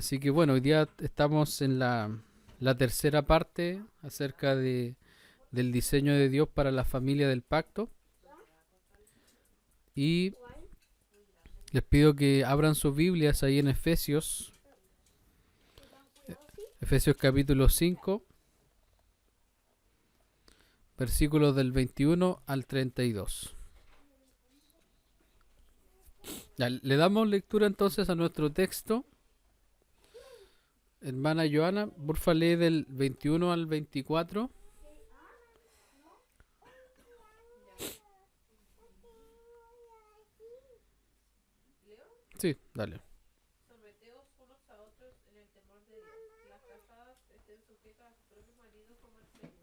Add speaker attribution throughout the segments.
Speaker 1: Así que bueno, hoy día estamos en la tercera parte acerca del diseño de Dios para la familia del pacto. Y les pido que abran sus Biblias ahí en Efesios capítulo 5, versículos del 21 al 32. Ya, le damos lectura entonces a nuestro texto. Hermana Joana, porfa lee del 21 al 24.
Speaker 2: ¿Leo?
Speaker 1: Sí, dale.
Speaker 2: Someteos unos a otros en el temor de Dios. Las casadas estén sujetas a su propio marido como al Señor.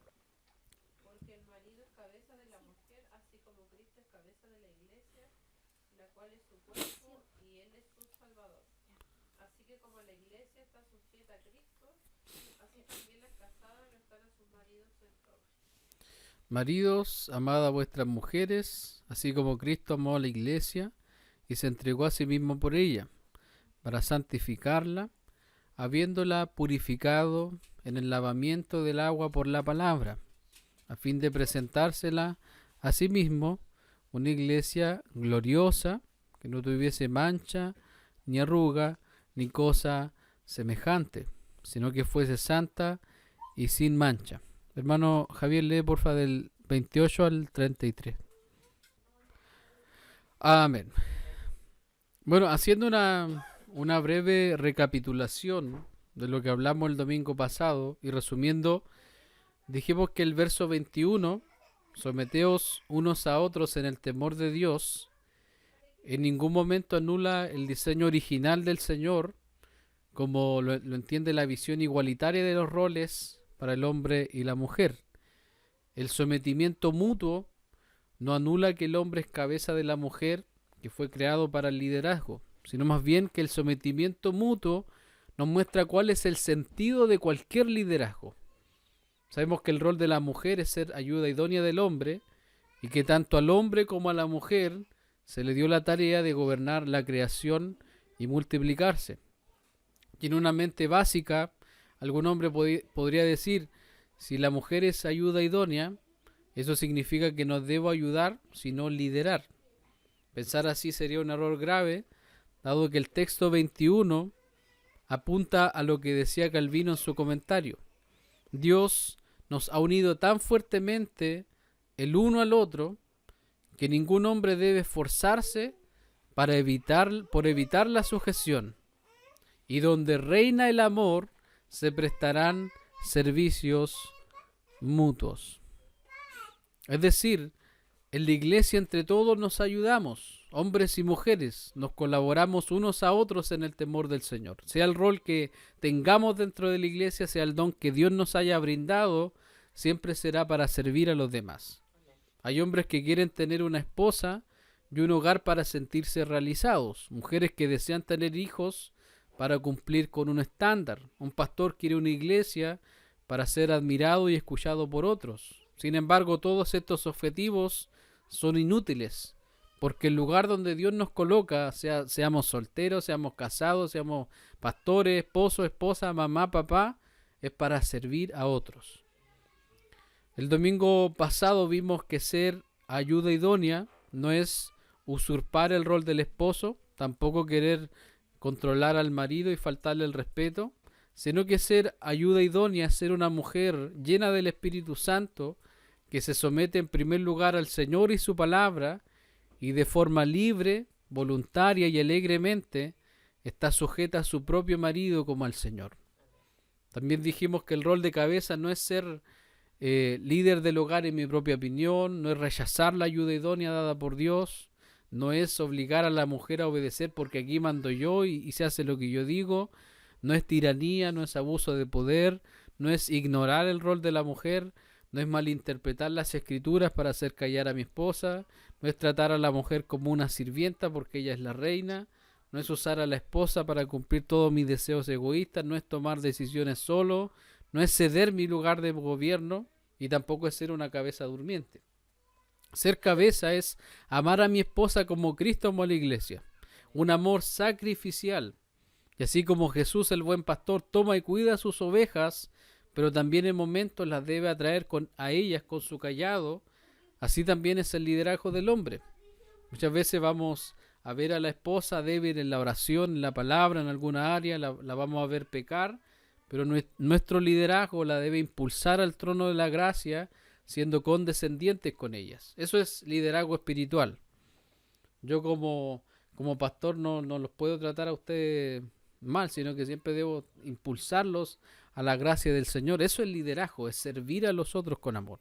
Speaker 2: Porque el marido es cabeza de la mujer, así como Cristo es cabeza de la iglesia, la cual es su cuerpo y él es su Salvador. Así que como la iglesia está sujeta a Cristo, así también las casadas lo están a sus maridos en todo.
Speaker 1: Maridos, amad a vuestras mujeres, así como Cristo amó a la iglesia y se entregó a sí mismo por ella, para santificarla, habiéndola purificado en el lavamiento del agua por la palabra, a fin de presentársela a sí mismo una iglesia gloriosa, que no tuviese mancha, ni arruga, ni cosa semejante, sino que fuese santa y sin mancha. Hermano Javier, lee porfa del 28 al 33. Amén. Bueno, haciendo una breve recapitulación de lo que hablamos el domingo pasado y resumiendo, dijimos que el verso 21, someteos unos a otros en el temor de Dios, en ningún momento anula el diseño original del Señor, como lo entiende la visión igualitaria de los roles para el hombre y la mujer. El sometimiento mutuo no anula que el hombre es cabeza de la mujer, que fue creado para el liderazgo, sino más bien que el sometimiento mutuo nos muestra cuál es el sentido de cualquier liderazgo. Sabemos que el rol de la mujer es ser ayuda idónea del hombre y que tanto al hombre como a la mujer se le dio la tarea de gobernar la creación y multiplicarse. Y en una mente básica, algún hombre podría decir, si la mujer es ayuda idónea, eso significa que no debo ayudar, sino liderar. Pensar así sería un error grave, dado que el texto 21 apunta a lo que decía Calvino en su comentario. Dios nos ha unido tan fuertemente el uno al otro que ningún hombre debe esforzarse por evitar la sujeción. Y donde reina el amor, se prestarán servicios mutuos. Es decir, en la iglesia entre todos nos ayudamos, hombres y mujeres, nos colaboramos unos a otros en el temor del Señor. Sea el rol que tengamos dentro de la iglesia, sea el don que Dios nos haya brindado, siempre será para servir a los demás. Hay hombres que quieren tener una esposa y un hogar para sentirse realizados, mujeres que desean tener hijos para cumplir con un estándar. Un pastor quiere una iglesia para ser admirado y escuchado por otros. Sin embargo, todos estos objetivos son inútiles, porque el lugar donde Dios nos coloca, seamos solteros, seamos casados, seamos pastores, esposo, esposa, mamá, papá, es para servir a otros. El domingo pasado vimos que ser ayuda idónea no es usurpar el rol del esposo, tampoco querer controlar al marido y faltarle el respeto, sino que ser ayuda idónea es ser una mujer llena del Espíritu Santo, que se somete en primer lugar al Señor y su palabra, y de forma libre, voluntaria y alegremente está sujeta a su propio marido como al Señor. También dijimos que el rol de cabeza no es ser líder del hogar en mi propia opinión, no es rechazar la ayuda idónea dada por Dios, no es obligar a la mujer a obedecer porque aquí mando yo y se hace lo que yo digo, no es tiranía, no es abuso de poder, no es ignorar el rol de la mujer, no es malinterpretar las escrituras para hacer callar a mi esposa, no es tratar a la mujer como una sirvienta porque ella es la reina, no es usar a la esposa para cumplir todos mis deseos egoístas, no es tomar decisiones solo, no es ceder mi lugar de gobierno y tampoco es ser una cabeza durmiente. Ser cabeza es amar a mi esposa como Cristo amó a la iglesia, un amor sacrificial. Y así como Jesús, el buen pastor, toma y cuida a sus ovejas, pero también en momentos las debe atraer a ellas con su cayado, así también es el liderazgo del hombre. Muchas veces vamos a ver a la esposa débil en la oración, en la palabra, en alguna área, la vamos a ver pecar, pero nuestro liderazgo la debe impulsar al trono de la gracia, siendo condescendientes con ellas. Eso es liderazgo espiritual. Yo como pastor no los puedo tratar a ustedes mal, sino que siempre debo impulsarlos a la gracia del Señor. Eso es liderazgo, es servir a los otros con amor.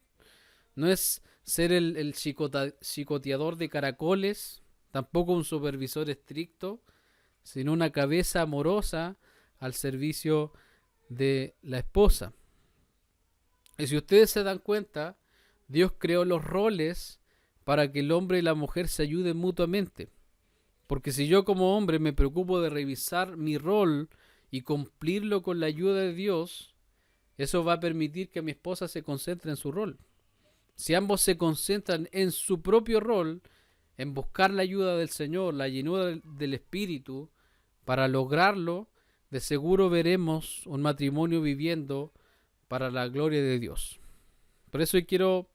Speaker 1: No es ser el chicoteador de caracoles, tampoco un supervisor estricto, sino una cabeza amorosa al servicio de la esposa. Y si ustedes se dan cuenta, Dios creó los roles para que el hombre y la mujer se ayuden mutuamente. Porque si yo como hombre me preocupo de revisar mi rol y cumplirlo con la ayuda de Dios, eso va a permitir que mi esposa se concentre en su rol. Si ambos se concentran en su propio rol, en buscar la ayuda del Señor, la llenura del Espíritu, para lograrlo, de seguro veremos un matrimonio viviendo para la gloria de Dios. Por eso quiero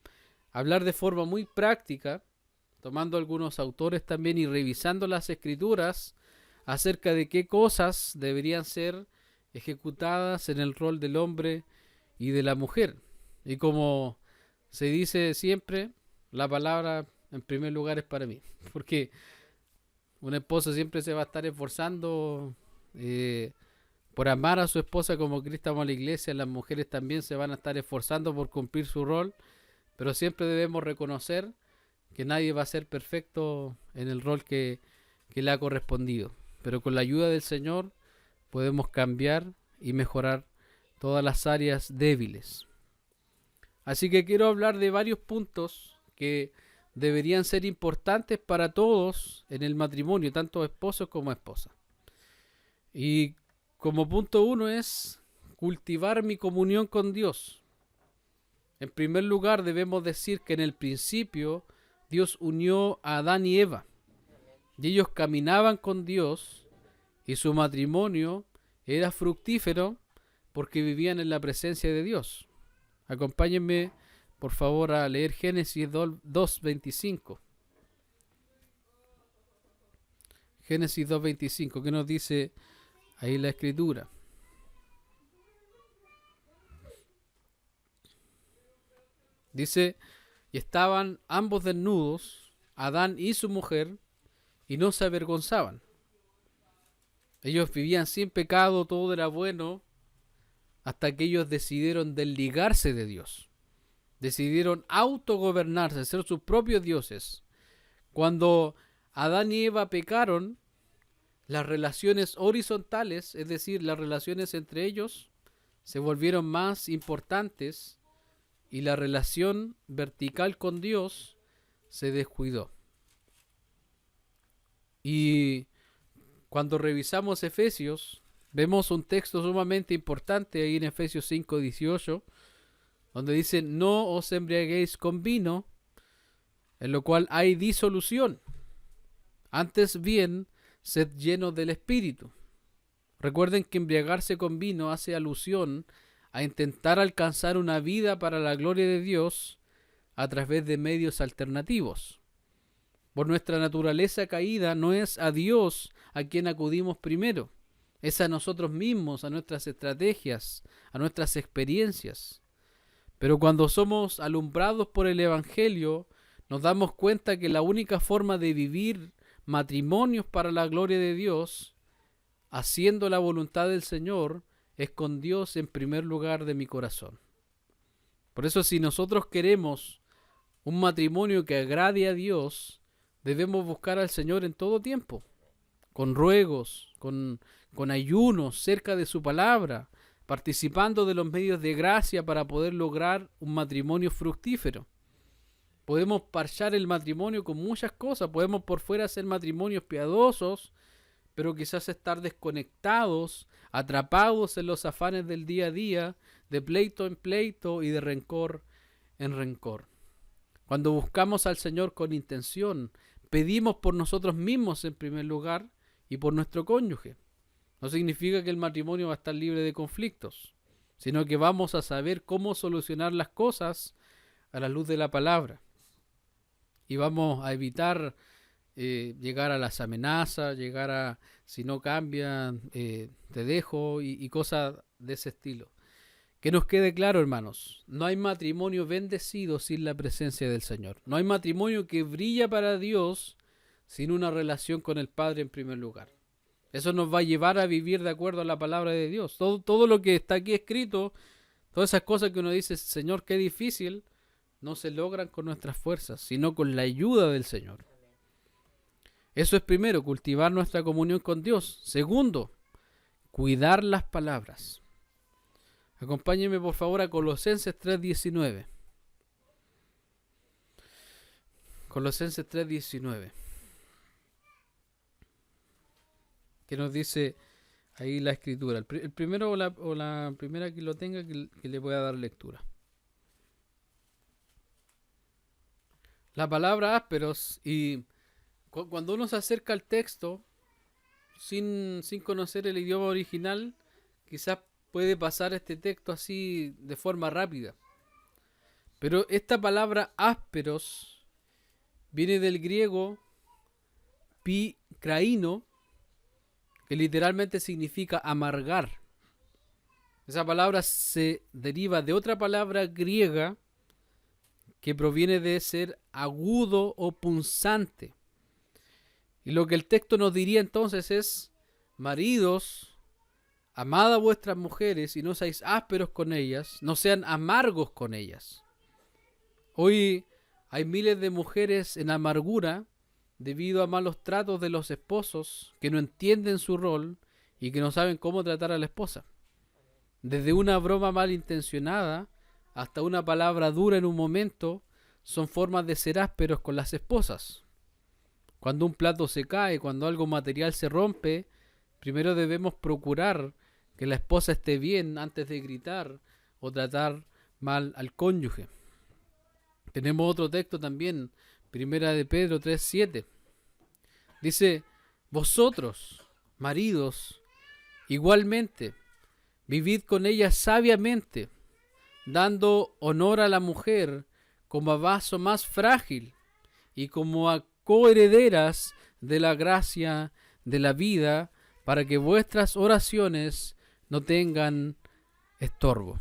Speaker 1: hablar de forma muy práctica, tomando algunos autores también y revisando las escrituras acerca de qué cosas deberían ser ejecutadas en el rol del hombre y de la mujer. Y como se dice siempre, la palabra en primer lugar es para mí, porque un esposo siempre se va a estar esforzando por amar a su esposa como Cristo amó a la iglesia. Las mujeres también se van a estar esforzando por cumplir su rol, pero siempre debemos reconocer que nadie va a ser perfecto en el rol que le ha correspondido. Pero con la ayuda del Señor podemos cambiar y mejorar todas las áreas débiles. Así que quiero hablar de varios puntos que deberían ser importantes para todos en el matrimonio, tanto esposos como esposas. Y como punto 1 es cultivar mi comunión con Dios. En primer lugar, debemos decir que en el principio Dios unió a Adán y Eva, y ellos caminaban con Dios, y su matrimonio era fructífero porque vivían en la presencia de Dios. Acompáñenme, por favor, a leer Génesis 2:25. Génesis 2:25, ¿qué nos dice ahí la Escritura? Dice: y estaban ambos desnudos, Adán y su mujer, y no se avergonzaban. Ellos vivían sin pecado, todo era bueno, hasta que ellos decidieron desligarse de Dios. Decidieron autogobernarse, ser sus propios dioses. Cuando Adán y Eva pecaron, las relaciones horizontales, es decir, las relaciones entre ellos, se volvieron más importantes y la relación vertical con Dios se descuidó. Y cuando revisamos Efesios, vemos un texto sumamente importante ahí en Efesios 5:18, donde dice: no os embriaguéis con vino, en lo cual hay disolución. Antes bien, sed llenos del Espíritu. Recuerden que embriagarse con vino hace alusión a intentar alcanzar una vida para la gloria de Dios a través de medios alternativos. Por nuestra naturaleza caída, no es a Dios a quien acudimos primero, es a nosotros mismos, a nuestras estrategias, a nuestras experiencias. Pero cuando somos alumbrados por el Evangelio, nos damos cuenta que la única forma de vivir matrimonios para la gloria de Dios, haciendo la voluntad del Señor, es con Dios en primer lugar de mi corazón. Por eso, si nosotros queremos un matrimonio que agrade a Dios, debemos buscar al Señor en todo tiempo, con ruegos, con ayunos, cerca de su palabra, participando de los medios de gracia para poder lograr un matrimonio fructífero. Podemos parchar el matrimonio con muchas cosas, podemos por fuera hacer matrimonios piadosos, pero quizás estar desconectados, atrapados en los afanes del día a día, de pleito en pleito y de rencor en rencor. Cuando buscamos al Señor con intención, pedimos por nosotros mismos en primer lugar y por nuestro cónyuge. No significa que el matrimonio va a estar libre de conflictos, sino que vamos a saber cómo solucionar las cosas a la luz de la palabra. Y vamos a evitar llegar a las amenazas, llegar a, si no cambian, te dejo y cosas de ese estilo. Que nos quede claro, hermanos, no hay matrimonio bendecido sin la presencia del Señor. No hay matrimonio que brilla para Dios sin una relación con el Padre en primer lugar. Eso nos va a llevar a vivir de acuerdo a la palabra de Dios. Todo lo que está aquí escrito, todas esas cosas que uno dice, Señor, qué difícil, no se logran con nuestras fuerzas, sino con la ayuda del Señor. Eso es primero, cultivar nuestra comunión con Dios. Segundo, cuidar las palabras. Acompáñenme por favor a Colosenses 3:19. Colosenses 3:19. Que nos dice ahí la escritura. El primero o la primera que lo tenga que le pueda dar lectura. La palabra ásperos, y cuando uno se acerca al texto sin conocer el idioma original, quizás puede pasar este texto así de forma rápida. Pero esta palabra ásperos viene del griego pikraino, que literalmente significa amargar. Esa palabra se deriva de otra palabra griega que proviene de ser agudo o punzante. Y lo que el texto nos diría entonces es: maridos, amad a vuestras mujeres y no seáis ásperos con ellas, no sean amargos con ellas. Hoy hay miles de mujeres en amargura debido a malos tratos de los esposos que no entienden su rol y que no saben cómo tratar a la esposa. Desde una broma malintencionada hasta una palabra dura en un momento son formas de ser ásperos con las esposas. Cuando un plato se cae, cuando algo material se rompe, primero debemos procurar que la esposa esté bien antes de gritar o tratar mal al cónyuge. Tenemos otro texto también, Primera de Pedro 3:7. Dice: vosotros, maridos, igualmente, vivid con ella sabiamente, dando honor a la mujer como a vaso más frágil y como a coherederas de la gracia de la vida, para que vuestras oraciones no tengan estorbo.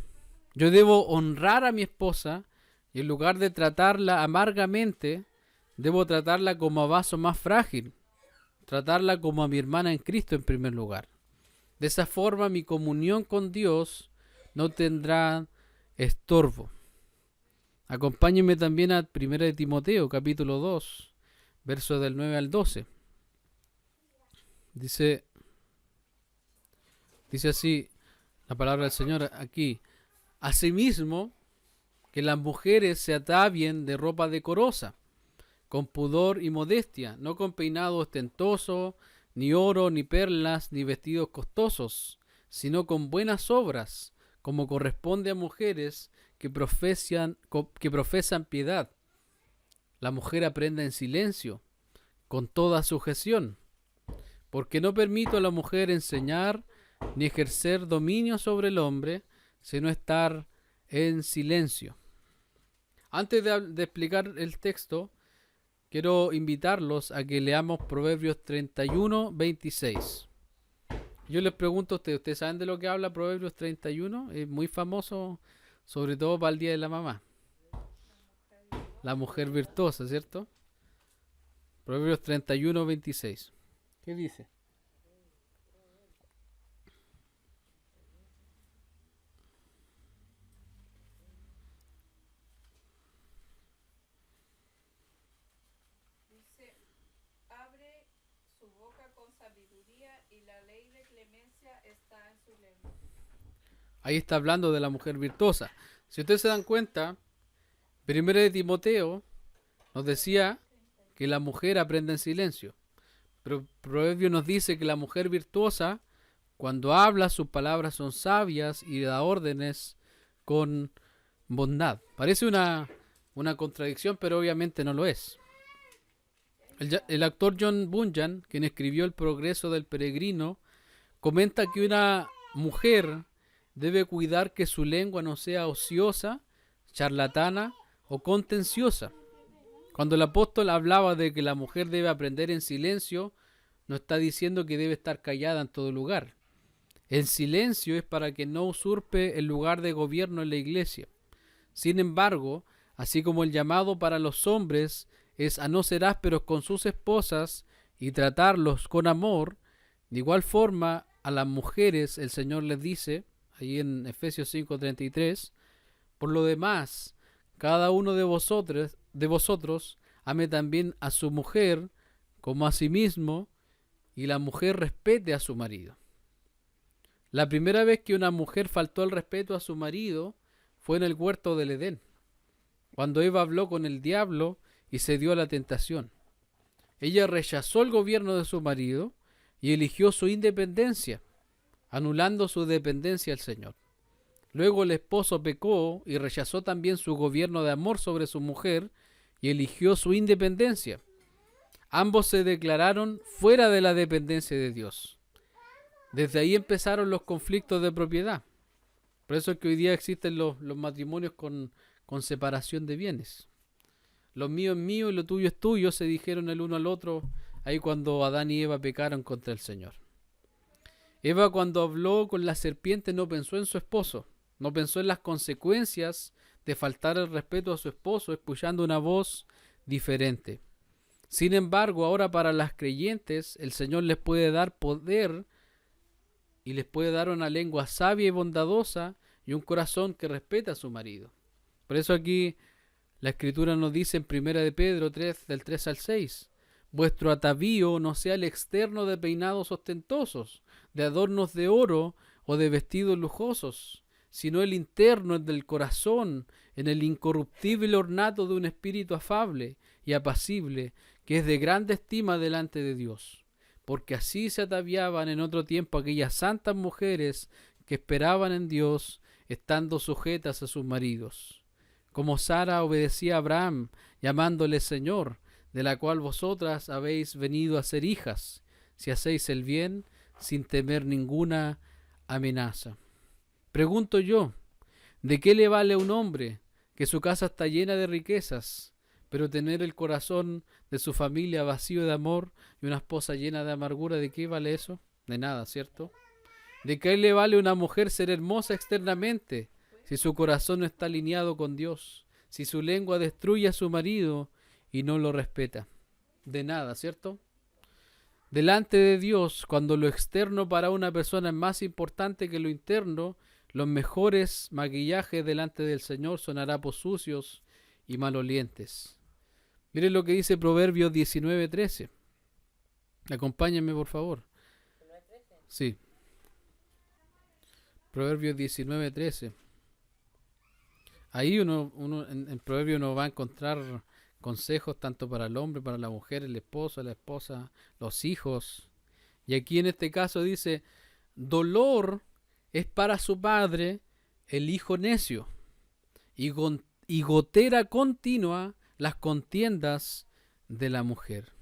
Speaker 1: Yo debo honrar a mi esposa y en lugar de tratarla amargamente, debo tratarla como a vaso más frágil, tratarla como a mi hermana en Cristo en primer lugar. De esa forma mi comunión con Dios no tendrá estorbo. Acompáñenme también a 1 de Timoteo, capítulo 2, versos del 9 al 12. Dice así la palabra del Señor aquí: asimismo, que las mujeres se atavien de ropa decorosa, con pudor y modestia, no con peinado ostentoso, ni oro, ni perlas, ni vestidos costosos, sino con buenas obras, como corresponde a mujeres que profesan piedad. La mujer aprenda en silencio, con toda sujeción, porque no permito a la mujer enseñar ni ejercer dominio sobre el hombre, sino estar en silencio. Antes de explicar el texto, quiero invitarlos a que leamos Proverbios 31:26. Yo les pregunto a ¿ustedes saben de lo que habla Proverbios 31? Es muy famoso, sobre todo para el Día de la Mamá. La mujer virtuosa, ¿cierto? Proverbios 31:26. ¿Qué dice?
Speaker 2: Dice, abre su boca con sabiduría y la ley de clemencia está en su lengua.
Speaker 1: Ahí está hablando de la mujer virtuosa. Si ustedes se dan cuenta, 1 de Timoteo nos decía que la mujer aprende en silencio. Pero Proverbio nos dice que la mujer virtuosa, cuando habla, sus palabras son sabias y da órdenes con bondad. Parece una contradicción, pero obviamente no lo es. El actor John Bunyan, quien escribió El progreso del peregrino, comenta que una mujer debe cuidar que su lengua no sea ociosa, charlatana o contenciosa. Cuando el apóstol hablaba de que la mujer debe aprender en silencio, no está diciendo que debe estar callada en todo lugar. El silencio es para que no usurpe el lugar de gobierno en la iglesia. Sin embargo, así como el llamado para los hombres es a no ser ásperos con sus esposas y tratarlos con amor, de igual forma a las mujeres el Señor les dice, ahí en Efesios 5:33, por lo demás, cada uno de vosotros ame también a su mujer como a sí mismo, y la mujer respete a su marido. La primera vez que una mujer faltó al respeto a su marido fue en el huerto del Edén, cuando Eva habló con el diablo y cedió a la tentación. Ella rechazó el gobierno de su marido y eligió su independencia, anulando su dependencia al Señor. Luego el esposo pecó y rechazó también su gobierno de amor sobre su mujer y eligió su independencia. Ambos se declararon fuera de la dependencia de Dios. Desde ahí empezaron los conflictos de propiedad. Por eso es que hoy día existen los matrimonios con separación de bienes. Lo mío es mío y lo tuyo es tuyo, se dijeron el uno al otro ahí cuando Adán y Eva pecaron contra el Señor. Eva, cuando habló con la serpiente, no pensó en su esposo, no pensó en las consecuencias de faltar el respeto a su esposo escuchando una voz diferente. Sin embargo, ahora para las creyentes el Señor les puede dar poder y les puede dar una lengua sabia y bondadosa y un corazón que respeta a su marido. Por eso aquí la Escritura nos dice en 1 de Pedro 3, del 3 al 6, vuestro atavío no sea el externo de peinados ostentosos, de adornos de oro o de vestidos lujosos, sino el interno, el del corazón, en el incorruptible ornato de un espíritu afable y apacible, que es de grande estima delante de Dios. Porque así se ataviaban en otro tiempo aquellas santas mujeres que esperaban en Dios, estando sujetas a sus maridos. Como Sara obedecía a Abraham, llamándole Señor, de la cual vosotras habéis venido a ser hijas, si hacéis el bien, sin temer ninguna amenaza. Pregunto yo, ¿de qué le vale a un hombre que su casa está llena de riquezas, pero tener el corazón de su familia vacío de amor y una esposa llena de amargura? ¿De qué vale eso? De nada, ¿cierto? ¿De qué le vale a una mujer ser hermosa externamente si su corazón no está alineado con Dios? Si su lengua destruye a su marido y no lo respeta. De nada, ¿cierto? Delante de Dios, cuando lo externo para una persona es más importante que lo interno, los mejores maquillajes delante del Señor son harapos sucios y malolientes. Miren lo que dice Proverbios 19:13. Acompáñenme, por favor. Sí. Proverbios 19:13. Ahí uno en Proverbios uno va a encontrar consejos tanto para el hombre, para la mujer, el esposo, la esposa, los hijos. Y aquí en este caso dice, dolor es para su padre el hijo necio, y gotera continua las contiendas de la mujer.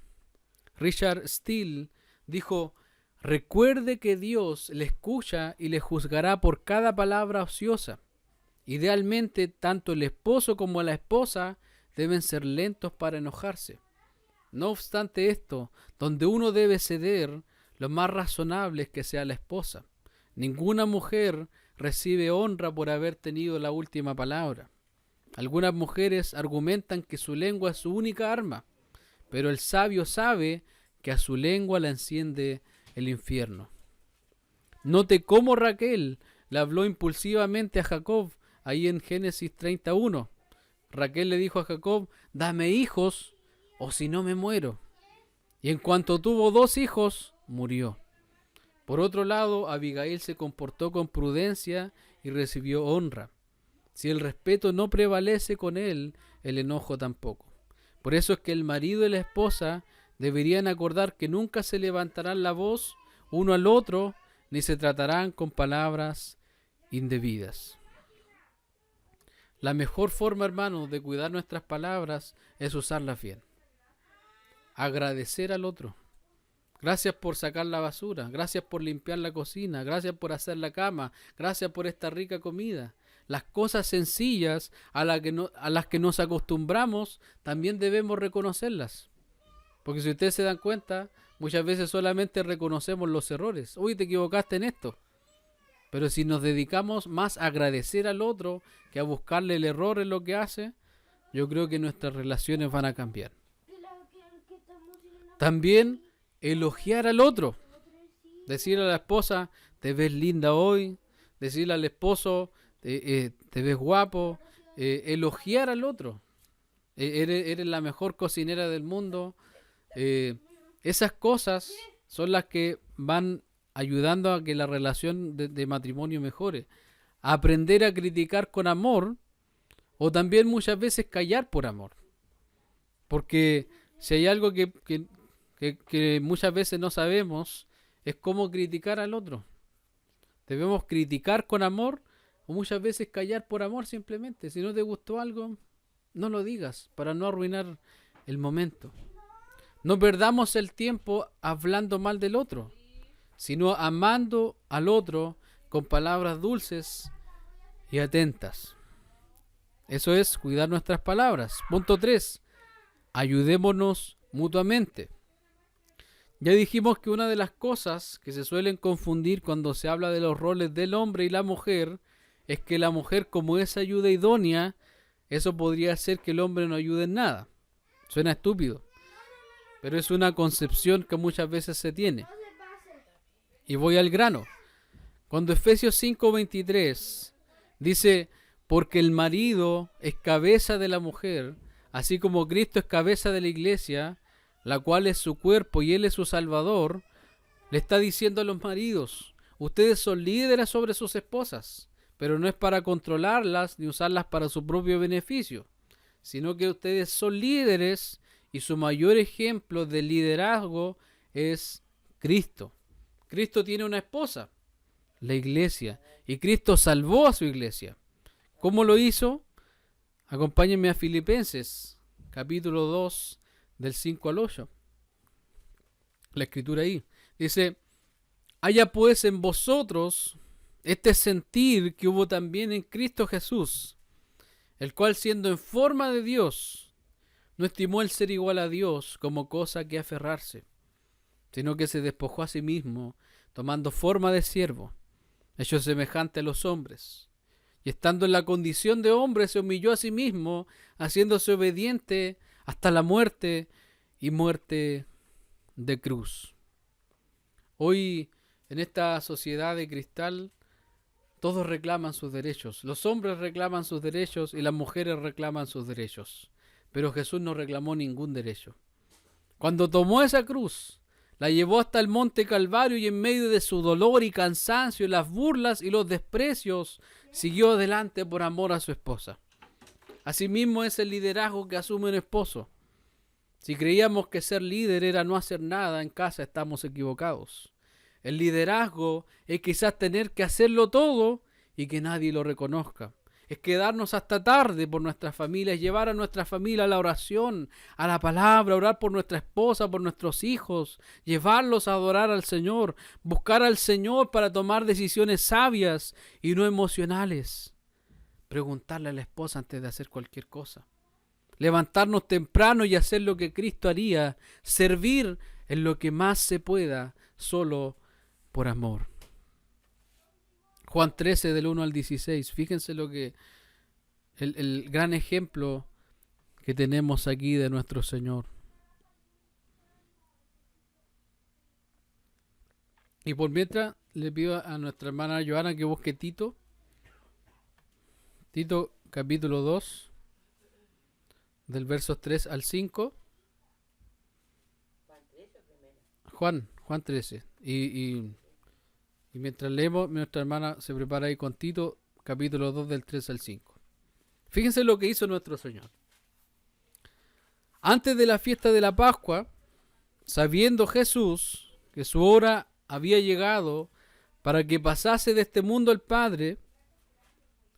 Speaker 1: Richard Steele dijo, recuerde que Dios le escucha y le juzgará por cada palabra ociosa. Idealmente, tanto el esposo como la esposa deben ser lentos para enojarse. No obstante esto, donde uno debe ceder, lo más razonable es que sea la esposa. Ninguna mujer recibe honra por haber tenido la última palabra. Algunas mujeres argumentan que su lengua es su única arma, pero el sabio sabe que a su lengua la enciende el infierno. Note cómo Raquel le habló impulsivamente a Jacob, ahí en Génesis 31. Raquel le dijo a Jacob, dame hijos, o si no me muero. Y en cuanto tuvo 2 hijos, murió. Por otro lado, Abigail se comportó con prudencia y recibió honra. Si el respeto no prevalece con él, el enojo tampoco. Por eso es que el marido y la esposa deberían acordar que nunca se levantarán la voz uno al otro, ni se tratarán con palabras indebidas. La mejor forma, hermanos, de cuidar nuestras palabras es usarlas bien. Agradecer al otro. Gracias por sacar la basura, gracias por limpiar la cocina, gracias por hacer la cama, gracias por esta rica comida. Las cosas sencillas a las que nos acostumbramos también debemos reconocerlas. Porque si ustedes se dan cuenta, muchas veces solamente reconocemos los errores. Uy, te equivocaste en esto. Pero si nos dedicamos más a agradecer al otro que a buscarle el error en lo que hace, yo creo que nuestras relaciones van a cambiar. También elogiar al otro. Decirle a la esposa, te ves linda hoy. Decirle al esposo, te ves guapo. Elogiar al otro. Eres la mejor cocinera del mundo. Esas cosas son las que van ayudando a que la relación de matrimonio mejore. Aprender a criticar con amor o también muchas veces callar por amor. Porque si hay algo que muchas veces no sabemos es cómo criticar al otro. Debemos criticar con amor o muchas veces callar por amor simplemente. Si no te gustó algo, no lo digas para no arruinar el momento. No perdamos el tiempo hablando mal del otro, sino amando al otro con palabras dulces y atentas. Eso es cuidar nuestras palabras. Punto 3. Ayudémonos mutuamente. Ya dijimos que una de las cosas que se suelen confundir cuando se habla de los roles del hombre y la mujer es que la mujer, como es ayuda idónea, eso podría hacer que el hombre no ayude en nada. Suena estúpido, pero es una concepción que muchas veces se tiene. Y voy al grano. Cuando Efesios 5:23 dice, porque el marido es cabeza de la mujer, así como Cristo es cabeza de la iglesia, la cual es su cuerpo y Él es su Salvador, le está diciendo a los maridos, ustedes son líderes sobre sus esposas, pero no es para controlarlas ni usarlas para su propio beneficio, sino que ustedes son líderes y su mayor ejemplo de liderazgo es Cristo. Cristo tiene una esposa, la iglesia, y Cristo salvó a su iglesia. ¿Cómo lo hizo? Acompáñenme a Filipenses, capítulo 2, del 5 al 8. La escritura ahí. Dice, haya pues en vosotros este sentir que hubo también en Cristo Jesús, el cual siendo en forma de Dios, no estimó el ser igual a Dios como cosa que aferrarse, sino que se despojó a sí mismo, tomando forma de siervo, hecho semejante a los hombres. Y estando en la condición de hombre, se humilló a sí mismo, haciéndose obediente hasta la muerte y muerte de cruz. Hoy, en esta sociedad de cristal, todos reclaman sus derechos. Los hombres reclaman sus derechos y las mujeres reclaman sus derechos. Pero Jesús no reclamó ningún derecho. Cuando tomó esa cruz, la llevó hasta el monte Calvario y en medio de su dolor y cansancio, las burlas y los desprecios, siguió adelante por amor a su esposa. Asimismo es el liderazgo que asume un esposo. Si creíamos que ser líder era no hacer nada en casa, estamos equivocados. El liderazgo es quizás tener que hacerlo todo y que nadie lo reconozca. Es quedarnos hasta tarde por nuestras familias, llevar a nuestra familia a la oración, a la palabra, orar por nuestra esposa, por nuestros hijos, llevarlos a adorar al Señor, buscar al Señor para tomar decisiones sabias y no emocionales. Preguntarle a la esposa antes de hacer cualquier cosa. Levantarnos temprano y hacer lo que Cristo haría, servir en lo que más se pueda, solo por amor. Juan 13 del 1 al 16, fíjense lo que el gran ejemplo que tenemos aquí de nuestro Señor. Y por mientras le pido a nuestra hermana Joana que busque Tito capítulo 2, del versos 3 al 5. Juan 13. Y mientras leemos, nuestra hermana se prepara ahí con Tito, capítulo 2, del 3 al 5. Fíjense lo que hizo nuestro Señor. Antes de la fiesta de la Pascua, sabiendo Jesús que su hora había llegado para que pasase de este mundo al Padre,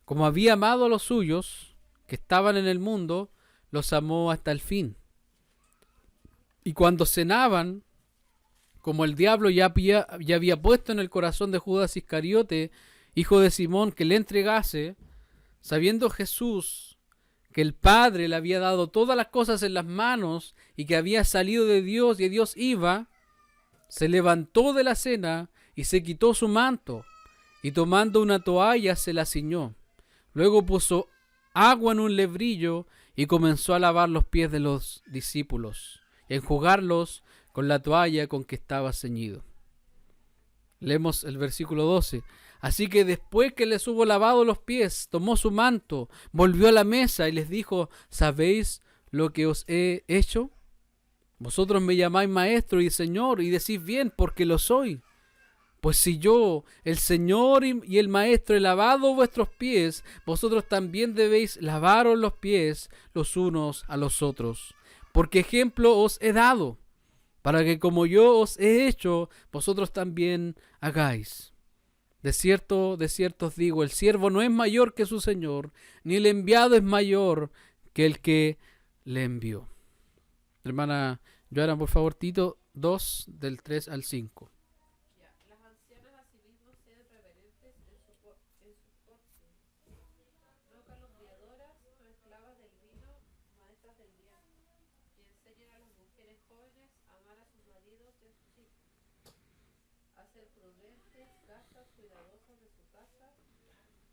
Speaker 1: como había amado a los suyos que estaban en el mundo, los amó hasta el fin. Y cuando cenaban, como el diablo ya había puesto en el corazón de Judas Iscariote, hijo de Simón, que le entregase, sabiendo Jesús que el Padre le había dado todas las cosas en las manos y que había salido de Dios y de Dios iba, se levantó de la cena y se quitó su manto y tomando una toalla se la ciñó. Luego puso agua en un lebrillo y comenzó a lavar los pies de los discípulos y a enjugarlos con la toalla con que estaba ceñido. Leemos el versículo 12. Así que después que les hubo lavado los pies, tomó su manto, volvió a la mesa y les dijo: ¿sabéis lo que os he hecho? Vosotros me llamáis maestro y señor, y decís bien, porque lo soy. Pues si yo, el Señor y el Maestro, he lavado vuestros pies, vosotros también debéis lavaros los pies los unos a los otros. Porque ejemplo os he dado, para que como yo os he hecho, vosotros también hagáis. De cierto os digo, el siervo no es mayor que su Señor, ni el enviado es mayor que el que le envió. Hermana Joana, por favor, Tito 2, del 3 al 5.
Speaker 2: Las ancianas asimismo sean reverentes en su porte, no calumniadoras, no esclavas del vino, maestras del bien, y enseñen a las mujeres jóvenes a amar a sus maridos y a sus hijos, a ser prudentes, castas, cuidadosas de su casa,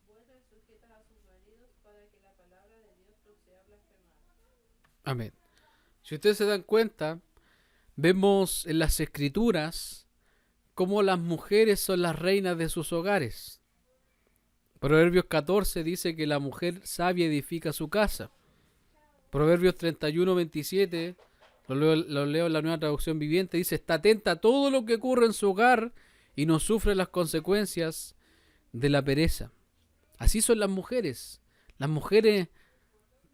Speaker 2: buenas, sujetas a sus maridos, para que la palabra de Dios no sea blasfemada.
Speaker 1: Amén. Si ustedes se dan cuenta, vemos en las Escrituras cómo las mujeres son las reinas de sus hogares. Proverbios 14 dice que la mujer sabia edifica su casa. Proverbios 31, 27, lo leo en la Nueva Traducción Viviente, dice: está atenta a todo lo que ocurre en su hogar y no sufre las consecuencias de la pereza. Así son las mujeres. Las mujeres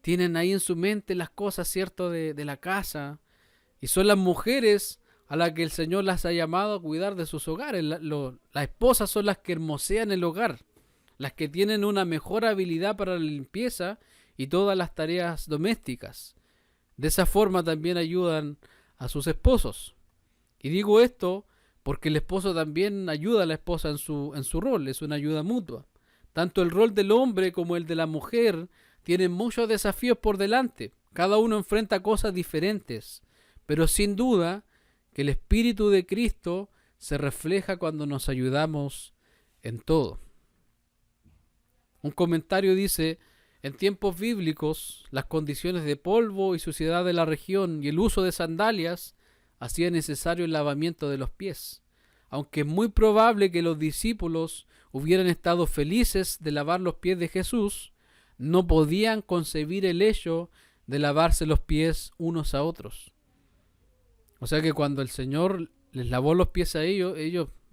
Speaker 1: tienen ahí en su mente las cosas, ¿cierto?, de la casa. Y son las mujeres a las que el Señor las ha llamado a cuidar de sus hogares. Las esposas son las que hermosean el hogar, las que tienen una mejor habilidad para la limpieza y todas las tareas domésticas. De esa forma también ayudan a sus esposos. Y digo esto porque el esposo también ayuda a la esposa en su rol, es una ayuda mutua. Tanto el rol del hombre como el de la mujer tienen muchos desafíos por delante. Cada uno enfrenta cosas diferentes, pero sin duda que el Espíritu de Cristo se refleja cuando nos ayudamos en todo. Un comentario dice: en tiempos bíblicos, las condiciones de polvo y suciedad de la región y el uso de sandalias hacía necesario el lavamiento de los pies, aunque es muy probable que los discípulos hubieran estado felices de lavar los pies de Jesús, no podían concebir el hecho de lavarse los pies unos a otros. O sea que cuando el Señor les lavó los pies a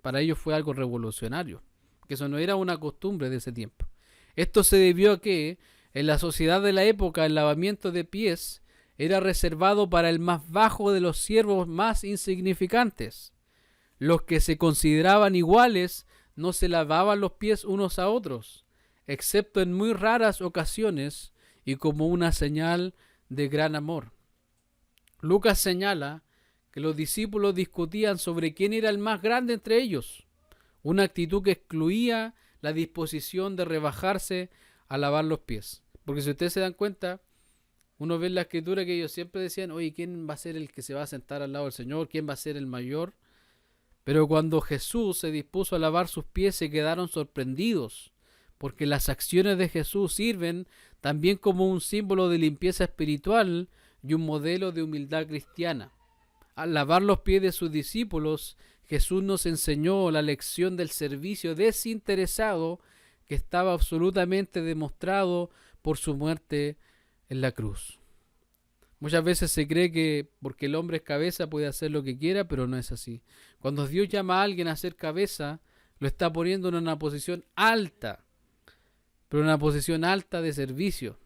Speaker 1: para ellos fue algo revolucionario, que eso no era una costumbre de ese tiempo. Esto se debió a que en la sociedad de la época el lavamiento de pies era reservado para el más bajo de los siervos más insignificantes. Los que se consideraban iguales no se lavaban los pies unos a otros, excepto en muy raras ocasiones y como una señal de gran amor. Lucas señala que los discípulos discutían sobre quién era el más grande entre ellos, una actitud que excluía la disposición de rebajarse a lavar los pies. Porque si ustedes se dan cuenta, uno ve en la escritura que ellos siempre decían: oye, ¿quién va a ser el que se va a sentar al lado del Señor? ¿Quién va a ser el mayor? Pero cuando Jesús se dispuso a lavar sus pies, se quedaron sorprendidos, porque las acciones de Jesús sirven también como un símbolo de limpieza espiritual y un modelo de humildad cristiana. Al lavar los pies de sus discípulos, Jesús nos enseñó la lección del servicio desinteresado que estaba absolutamente demostrado por su muerte en la cruz. Muchas veces se cree que porque el hombre es cabeza puede hacer lo que quiera, pero no es así. Cuando Dios llama a alguien a ser cabeza, lo está poniendo en una posición alta, pero una posición alta de servicio.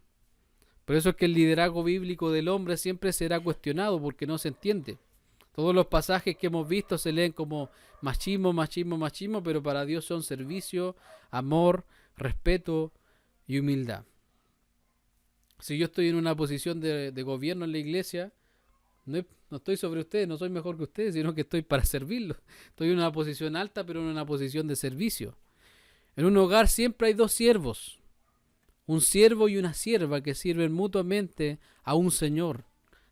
Speaker 1: Por eso es que el liderazgo bíblico del hombre siempre será cuestionado, porque no se entiende. Todos los pasajes que hemos visto se leen como machismo, machismo, machismo, pero para Dios son servicio, amor, respeto y humildad. Si yo estoy en una posición de gobierno en la iglesia, no es No estoy sobre ustedes, no soy mejor que ustedes, sino que estoy para servirlos. Estoy en una posición alta, pero en una posición de servicio. En un hogar siempre hay dos siervos, un siervo y una sierva que sirven mutuamente a un señor,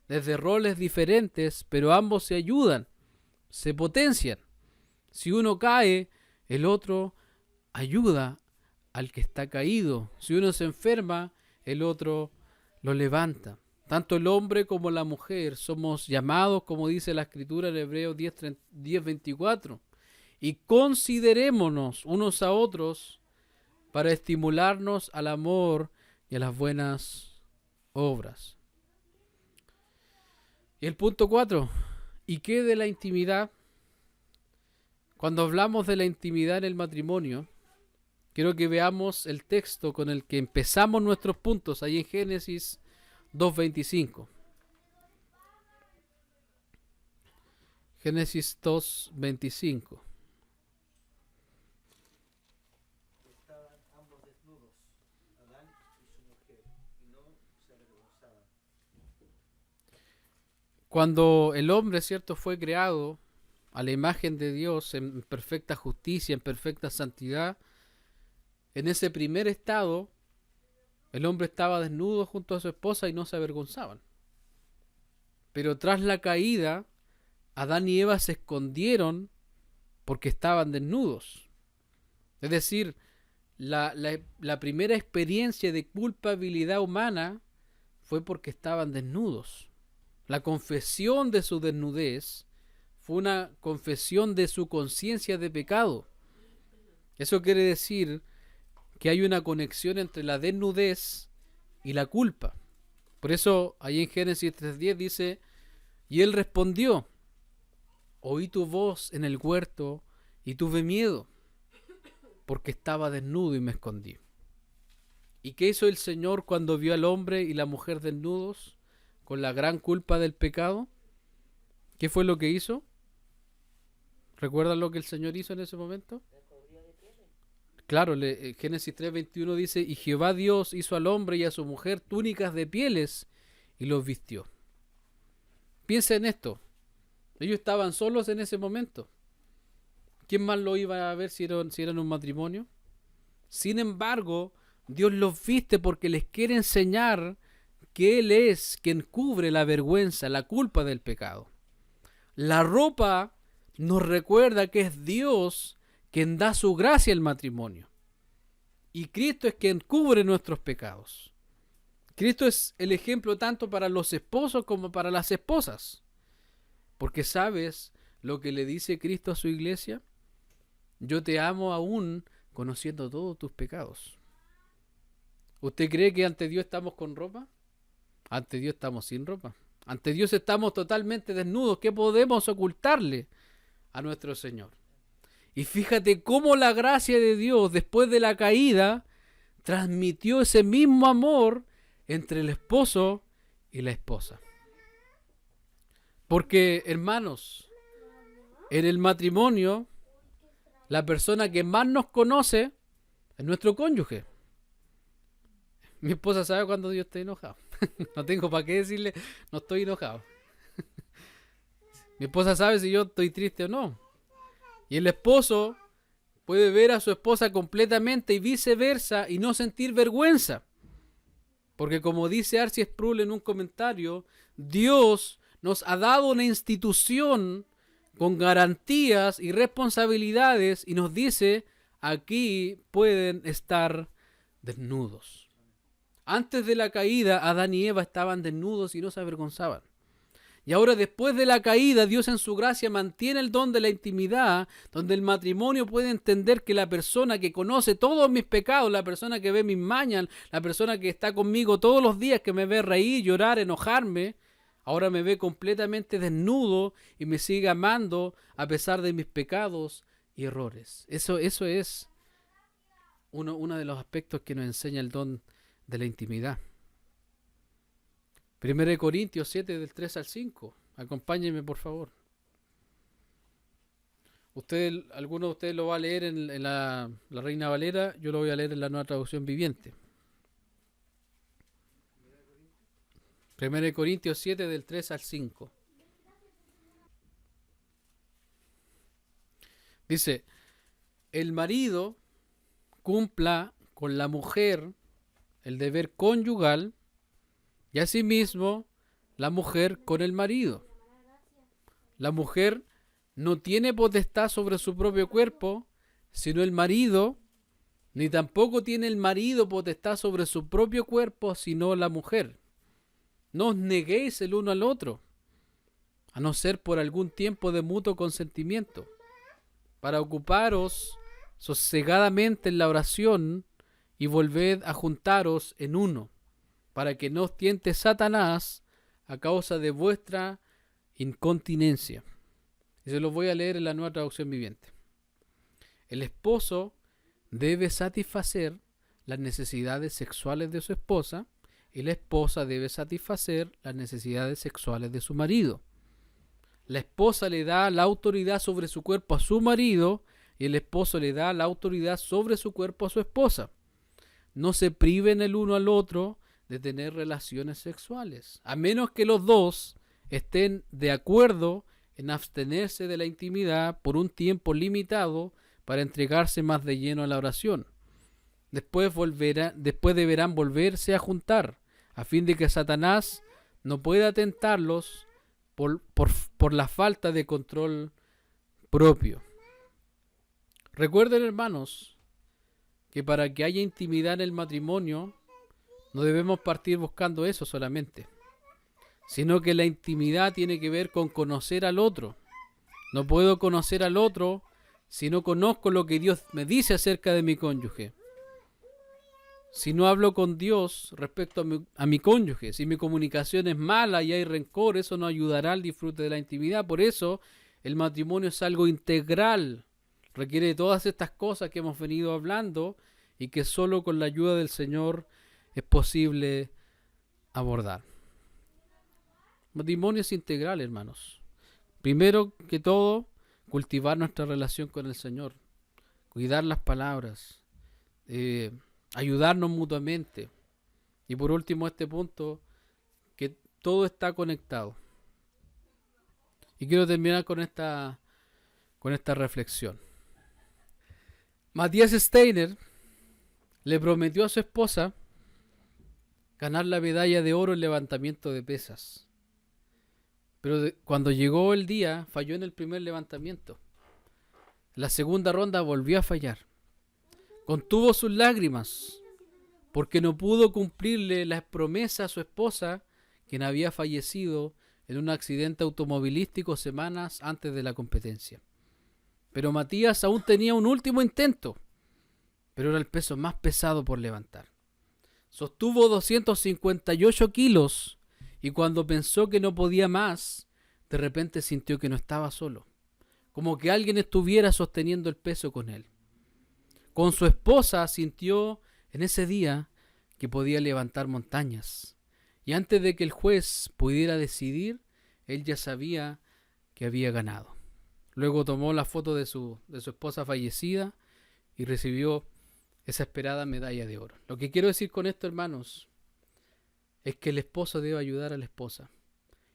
Speaker 1: desde roles diferentes, pero ambos se ayudan, se potencian. Si uno cae, el otro ayuda al que está caído. Si uno se enferma, el otro lo levanta. Tanto el hombre como la mujer somos llamados, como dice la escritura en Hebreos 10:24, y considerémonos unos a otros para estimularnos al amor y a las buenas obras. Y el punto 4, ¿y qué de la intimidad? Cuando hablamos de la intimidad en el matrimonio, quiero que veamos el texto con el que empezamos nuestros puntos, ahí en Génesis 2:25. Génesis 2:25.
Speaker 3: Estaban ambos desnudos, Adán y su mujer, y no se avergonzaban.
Speaker 1: Cuando el hombre, cierto, fue creado a la imagen de Dios en perfecta justicia, en perfecta santidad, en ese primer estado, el hombre estaba desnudo junto a su esposa y no se avergonzaban. Pero tras la caída, Adán y Eva se escondieron porque estaban desnudos. Es decir, la primera experiencia de culpabilidad humana fue porque estaban desnudos. La confesión de su desnudez fue una confesión de su conciencia de pecado. Eso quiere decir que hay una conexión entre la desnudez y la culpa. Por eso, ahí en Génesis 3:10 dice, y él respondió, oí tu voz en el huerto y tuve miedo, porque estaba desnudo y me escondí. ¿Y qué hizo el Señor cuando vio al hombre y la mujer desnudos, con la gran culpa del pecado? ¿Qué fue lo que hizo? ¿Recuerdan lo que el Señor hizo en ese momento? Claro, Génesis 3:21 dice, y Jehová Dios hizo al hombre y a su mujer túnicas de pieles y los vistió. Piensa en esto. Ellos estaban solos en ese momento. ¿Quién más lo iba a ver si eran un matrimonio? Sin embargo, Dios los viste porque les quiere enseñar que Él es quien cubre la vergüenza, la culpa del pecado. La ropa nos recuerda que es Dios quien da su gracia al matrimonio. Y Cristo es quien cubre nuestros pecados. Cristo es el ejemplo tanto para los esposos como para las esposas. Porque ¿sabes lo que le dice Cristo a su iglesia? Yo te amo aún conociendo todos tus pecados. ¿Usted cree que ante Dios estamos con ropa? Ante Dios estamos sin ropa. Ante Dios estamos totalmente desnudos. ¿Qué podemos ocultarle a nuestro Señor? Y fíjate cómo la gracia de Dios, después de la caída, transmitió ese mismo amor entre el esposo y la esposa. Porque, hermanos, en el matrimonio, la persona que más nos conoce es nuestro cónyuge. Mi esposa sabe cuando yo estoy enojado. No tengo para qué decirle, no estoy enojado. Mi esposa sabe si yo estoy triste o no. Y el esposo puede ver a su esposa completamente y viceversa y no sentir vergüenza. Porque como dice Arcee Sproul en un comentario, Dios nos ha dado una institución con garantías y responsabilidades y nos dice, aquí pueden estar desnudos. Antes de la caída, Adán y Eva estaban desnudos y no se avergonzaban. Y ahora, después de la caída, Dios en su gracia mantiene el don de la intimidad, donde el matrimonio puede entender que la persona que conoce todos mis pecados, la persona que ve mis mañas, la persona que está conmigo todos los días, que me ve reír, llorar, enojarme, ahora me ve completamente desnudo y me sigue amando a pesar de mis pecados y errores. Eso es uno de los aspectos que nos enseña el don de la intimidad. 1 Corintios 7 del 3 al 5. Acompáñenme, por favor. Alguno de ustedes lo va a leer en la Reina Valera, yo lo voy a leer en la Nueva Traducción Viviente. 1 Corintios 7 del 3 al 5. Dice, el marido cumpla con la mujer el deber conyugal y asimismo la mujer con el marido. La mujer no tiene potestad sobre su propio cuerpo, sino el marido, ni tampoco tiene el marido potestad sobre su propio cuerpo, sino la mujer. No os neguéis el uno al otro, a no ser por algún tiempo de mutuo consentimiento, para ocuparos sosegadamente en la oración y volved a juntaros en uno, para que no os tiente Satanás a causa de vuestra incontinencia. Y se los voy a leer en la Nueva Traducción Viviente. El esposo debe satisfacer las necesidades sexuales de su esposa y la esposa debe satisfacer las necesidades sexuales de su marido. La esposa le da la autoridad sobre su cuerpo a su marido y el esposo le da la autoridad sobre su cuerpo a su esposa. No se priven el uno al otro de tener relaciones sexuales, a menos que los dos estén de acuerdo en abstenerse de la intimidad por un tiempo limitado para entregarse más de lleno a la oración. Después deberán volverse a juntar, a fin de que Satanás no pueda tentarlos por la falta de control propio. Recuerden, hermanos, que para que haya intimidad en el matrimonio, no debemos partir buscando eso solamente, sino que la intimidad tiene que ver con conocer al otro. No puedo conocer al otro si no conozco lo que Dios me dice acerca de mi cónyuge. Si no hablo con Dios respecto a mi cónyuge, si mi comunicación es mala y hay rencor, eso no ayudará al disfrute de la intimidad. Por eso el matrimonio es algo integral, requiere de todas estas cosas que hemos venido hablando y que solo con la ayuda del Señor es posible abordar. Matrimonio es integral, hermanos. Primero que todo, cultivar nuestra relación con el Señor, cuidar las palabras, ayudarnos mutuamente. Y por último, este punto, que todo está conectado. Y quiero terminar con esta reflexión. Matías Steiner le prometió a su esposa ganar la medalla de oro en levantamiento de pesas. Pero cuando llegó el día, falló en el primer levantamiento. La segunda ronda volvió a fallar. Contuvo sus lágrimas porque no pudo cumplirle la promesa a su esposa, quien había fallecido en un accidente automovilístico semanas antes de la competencia. Pero Matías aún tenía un último intento, pero era el peso más pesado por levantar. Sostuvo 258 kilos y cuando pensó que no podía más, de repente sintió que no estaba solo, como que alguien estuviera sosteniendo el peso con él. Con su esposa sintió en ese día que podía levantar montañas. Y antes de que el juez pudiera decidir, él ya sabía que había ganado. Luego tomó la foto de su esposa fallecida y recibió esa esperada medalla de oro. Lo que quiero decir con esto, hermanos, es que el esposo debe ayudar a la esposa.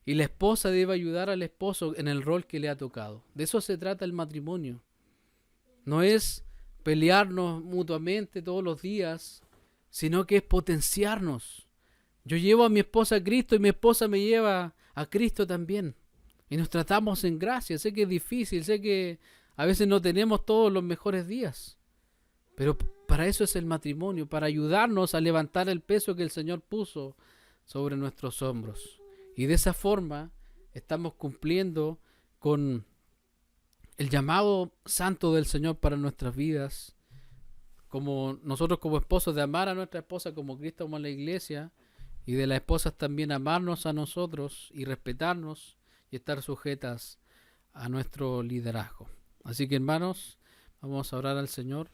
Speaker 1: Y la esposa debe ayudar al esposo en el rol que le ha tocado. De eso se trata el matrimonio. No es pelearnos mutuamente todos los días, sino que es potenciarnos. Yo llevo a mi esposa a Cristo y mi esposa me lleva a Cristo también. Y nos tratamos en gracia. Sé que es difícil, sé que a veces no tenemos todos los mejores días. Pero para eso es el matrimonio, para ayudarnos a levantar el peso que el Señor puso sobre nuestros hombros. Y de esa forma estamos cumpliendo con el llamado santo del Señor para nuestras vidas, como nosotros como esposos, de amar a nuestra esposa como Cristo amó a la iglesia, y de las esposas también amarnos a nosotros y respetarnos y estar sujetas a nuestro liderazgo. Así que, hermanos, vamos a orar al Señor.